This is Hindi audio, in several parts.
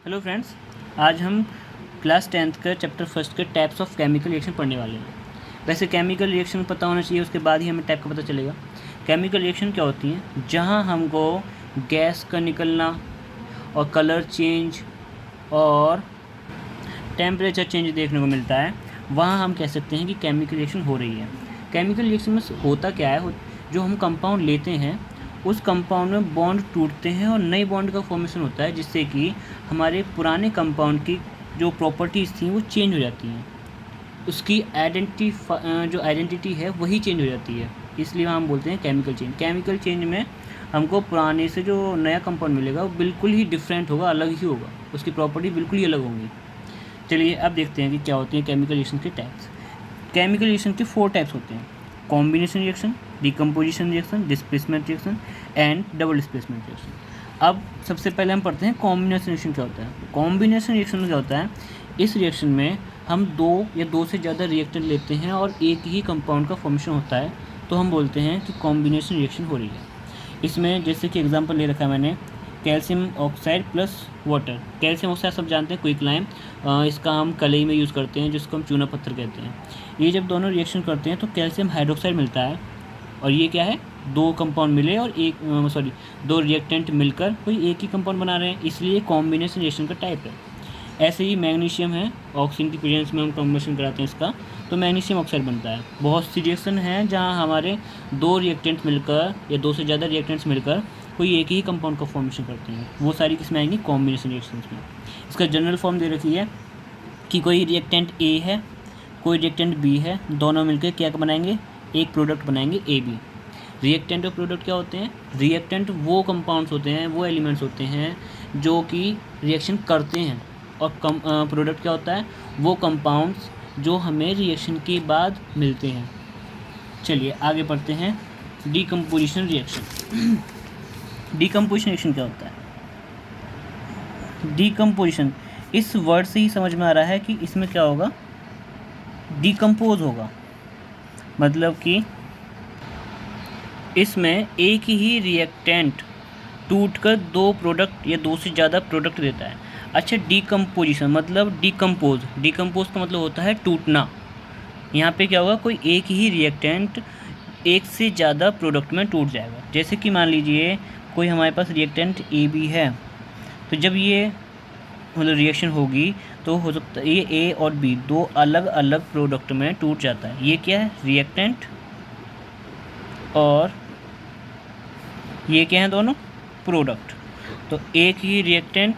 हेलो फ्रेंड्स, आज हम क्लास 10th का चैप्टर फर्स्ट के टाइप्स ऑफ केमिकल रिएक्शन पढ़ने वाले हैं। वैसे केमिकल रिएक्शन पता होना चाहिए, उसके बाद ही हमें टाइप का पता चलेगा। केमिकल रिएक्शन क्या होती हैं? जहां हमको गैस का निकलना और कलर चेंज और टेम्परेचर चेंज देखने को मिलता है, वहाँ हम कह सकते हैं कि केमिकल रिएक्शन हो रही है। केमिकल रिएक्शन में होता क्या है, जो हम कंपाउंड लेते हैं उस कंपाउंड में बॉन्ड टूटते हैं और नई बॉन्ड का फॉर्मेशन होता है, जिससे कि हमारे पुराने कंपाउंड की जो प्रॉपर्टीज़ थी वो चेंज हो जाती हैं। उसकी जो आइडेंटिटी है वही चेंज हो जाती है, इसलिए हम बोलते हैं केमिकल चेंज। केमिकल चेंज में हमको पुराने से जो नया कंपाउंड मिलेगा वो बिल्कुल ही डिफरेंट होगा, अलग ही होगा, उसकी प्रॉपर्टी बिल्कुल ही अलग होंगी। चलिए अब देखते हैं कि क्या होती है केमिकल रिएक्शन के टाइप्स। केमिकल रिएक्शन के 4 टाइप्स होते हैं: combination reaction, decomposition reaction, displacement reaction and double displacement reaction. अब सबसे पहले हम पढ़ते हैं कॉम्बिनेशन रिएक्शन क्या होता है। कॉम्बिनेशन रिएक्शन में क्या होता है, इस रिएक्शन में हम 2 या 2 से ज़्यादा रिएक्टेंट लेते हैं और एक ही कंपाउंड का फॉर्मेशन होता है, तो हम बोलते हैं कि कॉम्बिनेशन रिएक्शन हो रही है। इसमें जैसे कि एग्जांपल ले रखा है मैंने, calcium oxide plus water. Calcium oxide सब जानते हैं, क्विकलाइम, इसका हम कलई में यूज़ करते हैं, जिसको हम चूना पत्थर कहते हैं। ये जब दोनों रिएक्शन करते हैं तो कैल्शियम हाइड्रोक्साइड मिलता है, और ये क्या है, 2 कंपाउंड मिले और 2 रिएक्टेंट मिलकर कोई एक ही कंपाउंड बना रहे हैं, इसलिए कॉम्बिनेशन रिएक्शन का टाइप है। ऐसे ही मैग्नीशियम है, ऑक्सीजन की प्रेजेंस में हम कॉम्बिनेशन कराते हैं इसका, तो मैग्नीशियम ऑक्साइड बनता है। बहुत सी रिएक्शन हैं जहाँ हमारे 2 रिएक्टेंट मिलकर या 2 से ज़्यादा रिएक्टेंट्स मिलकर कोई एक ही कंपाउंड का फॉर्मेशन करते हैं, वो सारी किसमें आएंगी, कॉम्बिनेशन रिएक्शंस में। इसका जनरल फॉर्म दे रखी है कि कोई रिएक्टेंट ए है, कोई रिएक्टेंट बी है, दोनों मिलकर क्या बनाएंगे, एक प्रोडक्ट बनाएंगे ए बी। रिएक्टेंट और प्रोडक्ट क्या होते हैं? रिएक्टेंट वो कंपाउंड्स होते हैं, वो एलिमेंट्स होते हैं जो कि रिएक्शन करते हैं, और प्रोडक्ट क्या होता है, वो कंपाउंड्स जो हमें रिएक्शन के बाद मिलते हैं। चलिए आगे पढ़ते हैं डीकम्पोजिशन रिएक्शन। डीकम्पोजिशन रिएक्शन क्या होता है? डीकम्पोजिशन, इस वर्ड से ही समझ में आ रहा है कि इसमें क्या होगा, डीकम्पोज होगा। मतलब कि इसमें एक ही रिएक्टेंट टूटकर 2 प्रोडक्ट या 2 से ज़्यादा प्रोडक्ट देता है। अच्छा, डीकम्पोजिशन मतलब डिकम्पोज का मतलब होता है टूटना। यहाँ पे क्या होगा, कोई एक ही रिएक्टेंट एक से ज़्यादा प्रोडक्ट में टूट जाएगा। जैसे कि मान लीजिए कोई हमारे पास रिएक्टेंट ए बी है, तो जब ये मतलब रिएक्शन होगी तो हो सकता है ये ए और बी 2 अलग अलग प्रोडक्ट में टूट जाता है। ये क्या है, रिएक्टेंट, और ये क्या है, दोनों प्रोडक्ट। तो एक ही रिएक्टेंट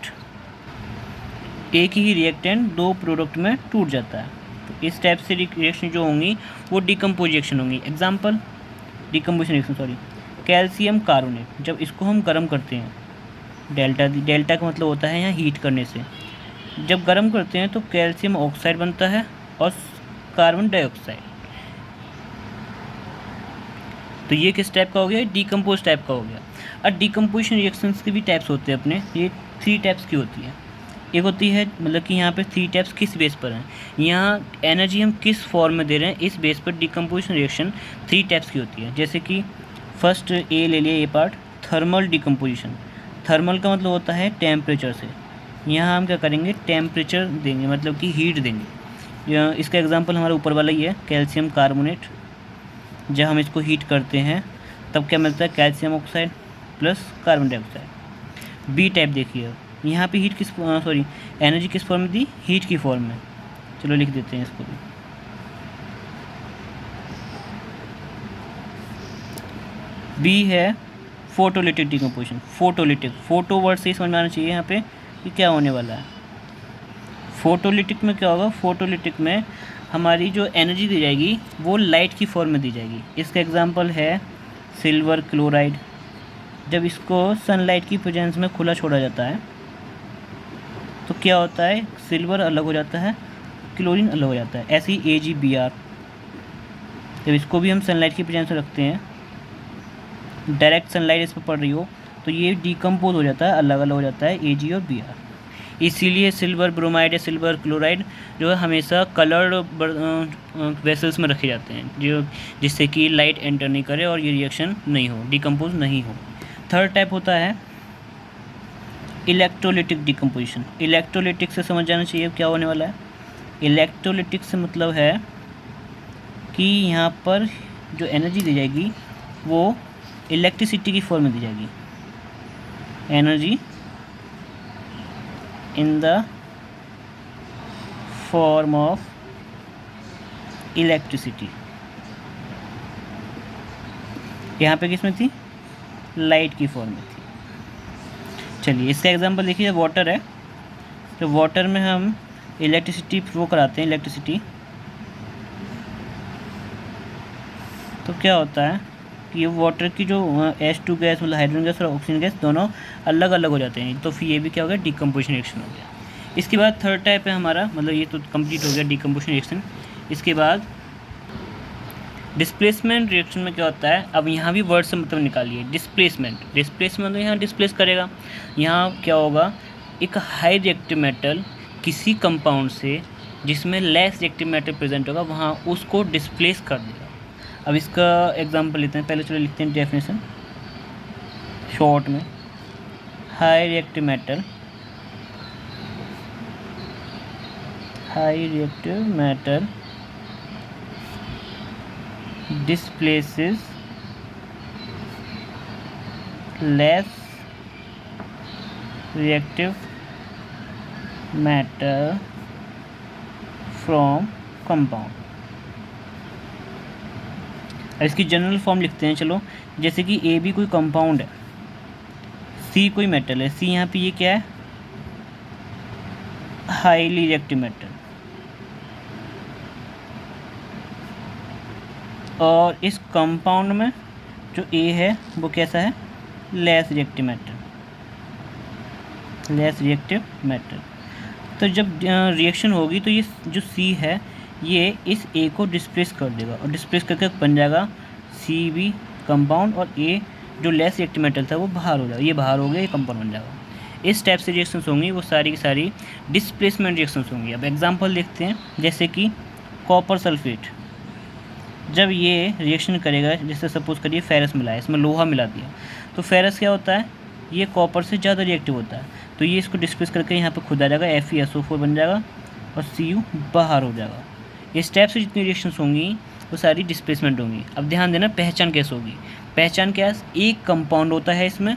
2 प्रोडक्ट में टूट जाता है। तो इस टाइप से रिएक्शन जो होंगी वो डिकम्पोजिशन होंगी। Example, decomposition reaction calcium carbonate, जब इसको हम गर्म करते हैं, डेल्टा का मतलब होता है यहाँ हीट करने से, जब गर्म करते हैं तो कैल्शियम ऑक्साइड बनता है और कार्बन डाइऑक्साइड। तो ये किस टाइप का हो गया, डिकम्पोज टाइप का हो गया। और डिकम्पोजिशन रिएक्शंस के भी टाइप्स होते हैं अपने, ये 3 टाइप्स की होती है। एक होती है, मतलब कि यहाँ पे 3 टाइप्स किस बेस पर हैं, यहाँ एनर्जी हम किस फॉर्म में दे रहे हैं, इस बेस पर डिकम्पोजिशन रिएक्शन 3 टाइप्स की होती है। जैसे कि फर्स्ट ए ले लिए, ए पार्ट, थर्मल डिकम्पोजिशन। थर्मल का मतलब होता है टेम्परेचर से, यहाँ हम क्या करेंगे, टेम्परेचर देंगे, मतलब कि हीट देंगे। इसका एग्जाम्पल हमारा ऊपर वाला ही है, कैल्शियम कार्बोनेट। जब हम इसको हीट करते हैं तब क्या मिलता है, calcium oxide plus carbon dioxide. B type देखिए, यहाँ पे एनर्जी किस फॉर्म में दी, हीट की फॉर्म में। चलो लिख देते हैं इसको भी। बी है फोटोलिटिक डिकम्पोजिशन। फोटो वर्ड से ही समझ में आना चाहिए यहाँ पे कि क्या होने वाला है। फोटोलिटिक में क्या होगा, फोटोलिटिक में हमारी जो एनर्जी दी जाएगी वो लाइट की फॉर्म में दी जाएगी। इसका एग्जांपल है सिल्वर क्लोराइड। जब इसको सनलाइट की प्रेजेंस में खुला छोड़ा जाता है तो क्या होता है, सिल्वर अलग हो जाता है, क्लोरीन अलग हो जाता है। ऐसे ही AgBr, जब इसको भी हम सनलाइट की प्रेजेंस में रखते हैं, डायरेक्ट सनलाइट इस पर पड़ रही हो, तो ये डिकम्पोज हो जाता है, अलग अलग हो जाता है Ag और Br। इसीलिए सिल्वर ब्रोमाइड या सिल्वर क्लोराइड जो है हमेशा कलर्ड वेसल्स में रखे जाते हैं, जिससे कि लाइट एंटर नहीं करे और ये रिएक्शन नहीं हो, डिकम्पोज नहीं हो। थर्ड टाइप होता है इलेक्ट्रोलिटिक डिकम्पोजिशन। इलेक्ट्रोलिटिक से समझ जाना चाहिए क्या होने वाला है। इलेक्ट्रोलिटिक से मतलब है कि यहाँ पर जो एनर्जी दी जाएगी वो इलेक्ट्रिसिटी की फॉर्म में दी जाएगी। Energy in the form of electricity. यहाँ पे किस में थी, लाइट की फॉर्म में थी। चलिए इसका एग्जांपल देखिए, वाटर है, तो वाटर में हम इलेक्ट्रिसिटी फ्लो कराते हैं, इलेक्ट्रिसिटी, तो क्या होता है कि ये वाटर की जो H2 गैस मतलब हाइड्रोजन गैस और ऑक्सीजन गैस दोनों अलग अलग हो जाते हैं, तो फिर ये भी क्या हो गया, डिकम्पोजिशन रिएक्शन हो गया। इसके बाद थर्ड टाइप है हमारा, मतलब ये तो कंप्लीट हो गया डिकम्पोजिशन रिएक्शन। इसके बाद डिस्प्लेसमेंट रिएक्शन में क्या होता है, अब यहाँ भी वर्ड से मतलब निकालिए, डिस्प्लेसमेंट। डिस्प्लेसमेंट मतलब यहाँ डिस्प्लेस करेगा। यहाँ क्या होगा, एक हाई रिएक्टिव मेटल किसी कंपाउंड से जिसमें लेस रिएक्टिव मेटल प्रेजेंट होगा वहाँ उसको डिस्प्लेस कर देगा। अब इसका एग्जांपल लेते हैं, पहले चलो लिखते हैं डेफिनेशन शॉर्ट में। High reactive metal, high reactive metal displaces less reactive matter from compound। इसकी जनरल फॉर्म लिखते हैं चलो, जैसे कि ए बी कोई कंपाउंड है, सी कोई मेटल है, सी यहाँ पे ये क्या है, हाईली रिएक्टिव मेटल, और इस कंपाउंड में जो ए है वो कैसा है, less reactive metal, less reactive metal. तो जब रिएक्शन होगी तो ये जो सी है ये इस ए को डिस्प्लेस कर देगा, और डिस्प्लेस करके बन जाएगा सी बी कंपाउंड, और ए जो लेस रिएक्टिव मेटल था वो बाहर हो जाएगा, ये बाहर हो गया, ये कंपाउंड बन जाएगा। इस टाइप से रिएक्शंस होंगी, वो सारी की सारी डिस्प्लेसमेंट रिएक्शंस होंगी। अब एग्जांपल देखते हैं, जैसे कि कॉपर सल्फेट, जब ये रिएक्शन करेगा, जैसे सपोज करिए फेरस मिला है, इसमें लोहा मिला दिया, तो फेरस क्या होता है, ये कॉपर से ज़्यादा रिएक्टिव होता है, तो ये इसको डिस्प्लेस करके यहाँ पे खुद आ जाएगा, FeSO4 बन जाएगा और Cu बाहर हो जाएगा। इस टाइप से जितनी रिएक्शंस होंगी वो सारी डिस्प्लेसमेंट होंगी। अब ध्यान देना पहचान कैसे होगी। पहचान क्या है, एक कंपाउंड होता है इसमें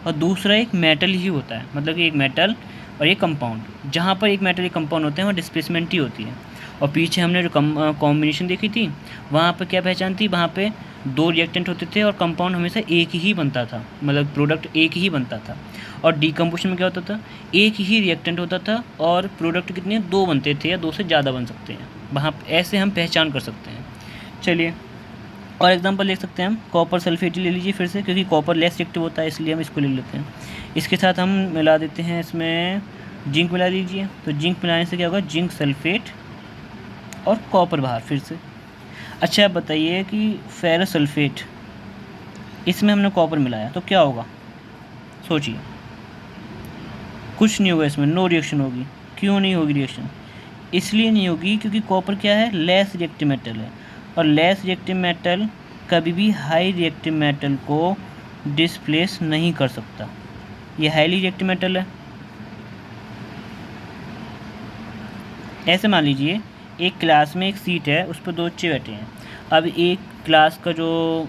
और दूसरा एक मेटल ही होता है, मतलब कि एक मेटल और एक कंपाउंड। जहाँ पर एक मेटल एक कंपाउंड होते हैं वहाँ डिस्प्लेसमेंट ही होती है। और पीछे हमने जो कॉम्बिनेशन देखी थी वहाँ पर क्या पहचान थी, वहाँ पे दो रिएक्टेंट होते थे और कंपाउंड हमेशा एक ही बनता था, मतलब प्रोडक्ट एक ही बनता था। और डीकम्पोजिशन में क्या होता था, एक ही रिएक्टेंट होता था और प्रोडक्ट कितने, दो बनते थे या दो से ज़्यादा बन सकते हैं। वहाँ ऐसे हम पहचान कर सकते हैं। चलिए और एग्जांपल ले सकते हैं हम, कॉपर सल्फेट ले लीजिए फिर से, क्योंकि कॉपर लेस रिएक्टिव होता है इसलिए हम इसको ले लेते हैं। इसके साथ हम मिला देते हैं, इसमें जिंक मिला दीजिए, तो जिंक मिलाने से क्या होगा, जिंक सल्फेट और कॉपर बाहर फिर से। अच्छा आप बताइए कि फेरस सल्फेट, इसमें हमने कॉपर मिलाया तो क्या होगा, सोचिए। कुछ नहीं होगा इसमें, नो रिएक्शन होगी। क्यों नहीं होगी रिएक्शन, इसलिए नहीं होगी क्योंकि कॉपर क्या है, लेस रिएक्टिव मेटल है, और लेस रिएक्टिव मेटल कभी भी हाई रिएक्टिव मेटल को डिस्प्लेस नहीं कर सकता। ये हाईली रिएक्टिव मेटल है। ऐसे मान लीजिए एक क्लास में एक सीट है, उस पर दो बच्चे बैठे हैं। अब एक क्लास का जो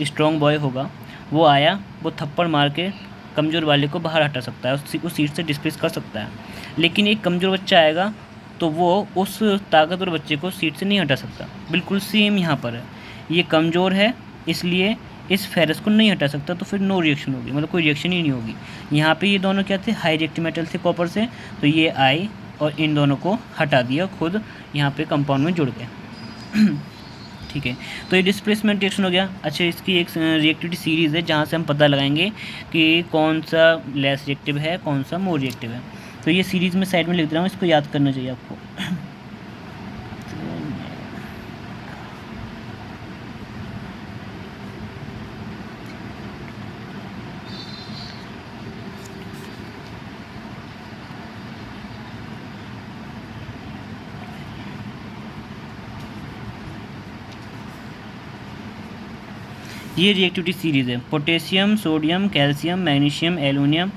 स्ट्रॉन्ग बॉय होगा वो आया, वो थप्पड़ मार के कमज़ोर वाले को बाहर हटा सकता है, उस सीट से डिस्प्लेस कर सकता है। लेकिन एक कमज़ोर बच्चा आएगा तो वो उस ताकतवर बच्चे को सीट से नहीं हटा सकता। बिल्कुल सेम यहाँ पर है, ये कमज़ोर है इसलिए इस फेरस को नहीं हटा सकता, तो फिर नो रिएक्शन होगी, मतलब कोई रिएक्शन ही नहीं होगी। यहाँ पे ये दोनों क्या थे, हाई रिएक्टिव मेटल थे कॉपर से, तो ये आए और इन दोनों को हटा दिया, खुद यहाँ पे कंपाउंड में जुड़ गए। ठीक है, तो ये डिस्प्लेसमेंट रिएक्शन हो गया। अच्छा इसकी एक रिएक्टिविटी सीरीज़ है जहाँ से हम पता लगाएंगे कि कौन सा लेस रिएक्टिव है, कौन सा मोर रिएक्टिव है। तो ये सीरीज़ में साइड में लिख दे रहा हूँ, इसको याद करना चाहिए आपको। ये रिएक्टिविटी सीरीज़ है, potassium, sodium, calcium, magnesium, aluminium,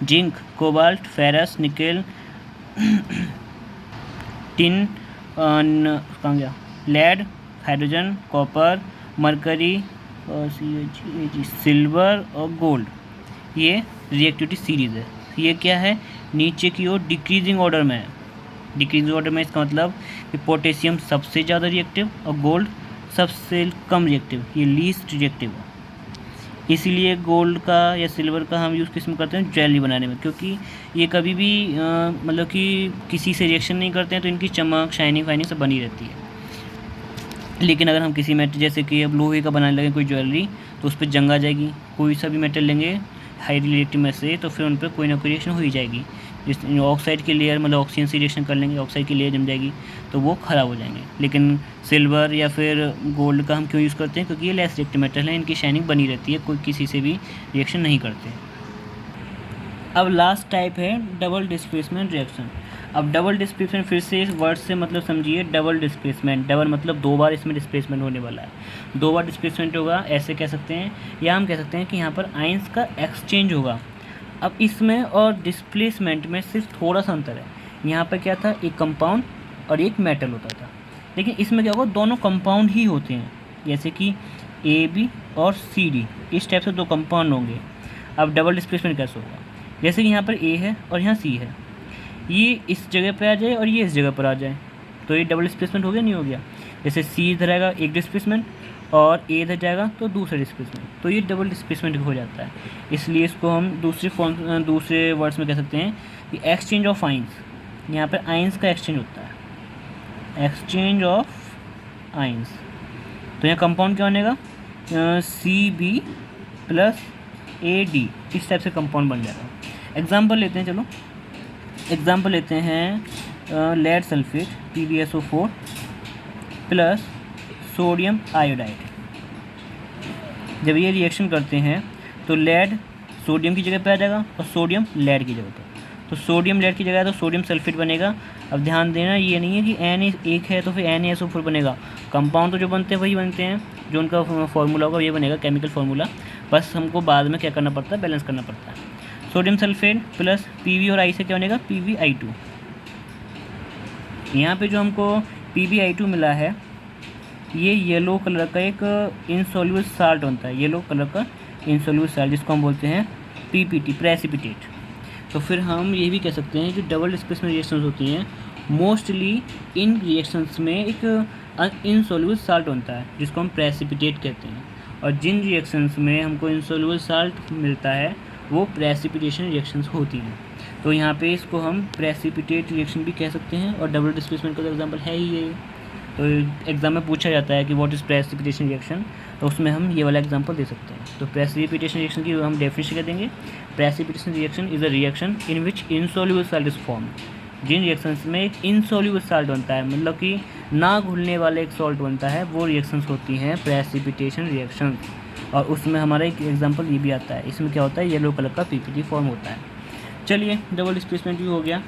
zinc, cobalt, ferrous, nickel, tin, कहाँ गया, लेड, हाइड्रोजन, कॉपर, मरकरी और सिल्वर और गोल्ड, ये रिएक्टिविटी सीरीज़ है। ये क्या है, नीचे की ओर डिक्रीजिंग ऑर्डर में है। डिक्रीजिंग ऑर्डर में इसका मतलब कि पोटेशियम सबसे ज़्यादा रिएक्टिव और गोल्ड सबसे कम रिएक्टिव, ये लीस्ट रिएक्टिव है। इसीलिए गोल्ड का या सिल्वर का हम यूज़ किस में करते हैं, ज्वेलरी बनाने में, क्योंकि ये कभी भी मतलब कि किसी से रिएक्शन नहीं करते हैं, तो इनकी चमक, शाइनिंग फाइनिंग सब बनी रहती है। लेकिन अगर हम किसी मेटल, जैसे कि अब लोहे का बनाने लगे कोई ज्वेलरी, तो उस पर जंग आ जाएगी। कोई सा भी मेटल लेंगे हाई रिलेटिव में से, तो फिर उन पर कोई ना कोई रिएक्शन हो ही जाएगी। जिस ऑक्साइड की लेयर, मतलब ऑक्सीजन से रिएक्शन कर लेंगे, ऑक्साइड की लेयर जम जाएगी, तो वो ख़राब हो जाएंगे। लेकिन सिल्वर या फिर गोल्ड का हम क्यों यूज़ करते हैं, क्योंकि ये लेस रिएक्टिव मेटल है, इनकी शाइनिंग बनी रहती है, कोई किसी से भी रिएक्शन नहीं करते। अब लास्ट टाइप है डबल डिस्प्लेसमेंट रिएक्शन। अब डबल डिस्प्लेसमेंट, फिर से इस वर्ड से मतलब समझिए, डबल डिस्प्लेसमेंट, डबल मतलब दो बार इसमें डिस्प्लेसमेंट होने वाला है। दो बार डिस्प्लेसमेंट होगा, ऐसे कह सकते हैं, या हम कह सकते हैं कि यहाँ पर आयंस का एक्सचेंज होगा। अब इसमें और डिस्प्लेसमेंट में सिर्फ थोड़ा सा अंतर है। यहाँ पर क्या था, एक कंपाउंड और एक मेटल होता था, लेकिन इसमें क्या होगा, दोनों कंपाउंड ही होते हैं। जैसे कि AB और CD, इस टाइप से दो कंपाउंड होंगे। अब डबल डिस्प्लेसमेंट कैसे होगा, जैसे कि यहाँ पर A है और यहाँ C है, ये इस जगह पर आ जाए और ये इस जगह पर आ जाए, तो ये डबल डिस्प्लेसमेंट हो गया, नहीं हो गया। जैसे C इधर आएगा एक डिस्प्लेसमेंट और A इधर जाएगा तो दूसरा डिस्प्लेसमेंट, तो ये डबल डिस्प्लेसमेंट हो जाता है। इसलिए इसको हम दूसरे वर्ड्स में कह सकते हैं कि एक्सचेंज ऑफ आइंस। यहाँ पर आइंस का एक्सचेंज होता है, एक्सचेंज ऑफ आइंस। तो यहाँ कंपाउंड क्या बनेगा, CB प्लस AD, इस टाइप से कंपाउंड बन जाएगा। एग्जाम्पल लेते हैं, चलो एग्जाम्पल लेते हैं, lead sulphate PbSO4 plus sodium iodide. जब ये रिएक्शन करते हैं तो लेड सोडियम की जगह पे आ जाएगा और सोडियम लेड की जगह पर, तो सोडियम लेड की जगह तो सोडियम सल्फेट बनेगा। अब ध्यान देना, ये नहीं है कि Na एक है तो फिर NaSO4 बनेगा। कंपाउंड तो जो बनते हैं वही बनते हैं, जो उनका फार्मूला होगा ये बनेगा, केमिकल फार्मूला, बस हमको बाद में क्या करना पड़ता है, बैलेंस करना पड़ता है। सोडियम सल्फेट प्लस Pb और I से क्या बनेगा, PbI2। यहाँ पे जो हमको PbI2 मिला है, ये येलो कलर का एक इनसॉल्युबल साल्ट बनता है, येलो कलर का इनसॉल्युबल साल्ट, जिसको हम बोलते हैं PPT, प्रेसिपिटेट। तो फिर हम ये भी कह सकते हैं कि डबल डिस्प्लेसमेंट रिएक्शंस होती हैं, मोस्टली इन रिएक्शंस में एक इनसॉल्युबल साल्ट बनता है, जिसको हम प्रेसिपिटेट कहते हैं। और जिन रिएक्शंस में हमको इनसॉल्युबल साल्ट मिलता है वो प्रेसिपिटेशन रिएक्शंस होती हैं। तो यहाँ पे इसको हम प्रेसिपिटेट रिएक्शन भी कह सकते हैं, और डबल डिस्प्लेसमेंट का तो एग्जाम्पल है ही ये। तो एग्जाम में पूछा जाता है कि व्हाट इज़ प्रेसिपिटेशन रिएक्शन, तो उसमें हम ये वाला एग्जांपल दे सकते हैं। तो प्रेसिपिटेशन रिएक्शन की हम डेफिनेशन क्या देंगे, precipitation reaction is a reaction in which insoluble salt is formed. जिन रिएक्शंस में एक इनसॉल्युबल साल्ट बनता है, मतलब कि ना घुलने वाले एक सॉल्ट बनता है, वो रिएक्शंस होती हैं प्रेसिपिटेशन रिएक्शन। और उसमें हमारा एक एग्जाम्पल ये भी आता है, इसमें क्या होता है, येलो कलर का PPT फॉर्म होता है। चलिए, डबल डिस्प्लेसमेंट भी हो गया।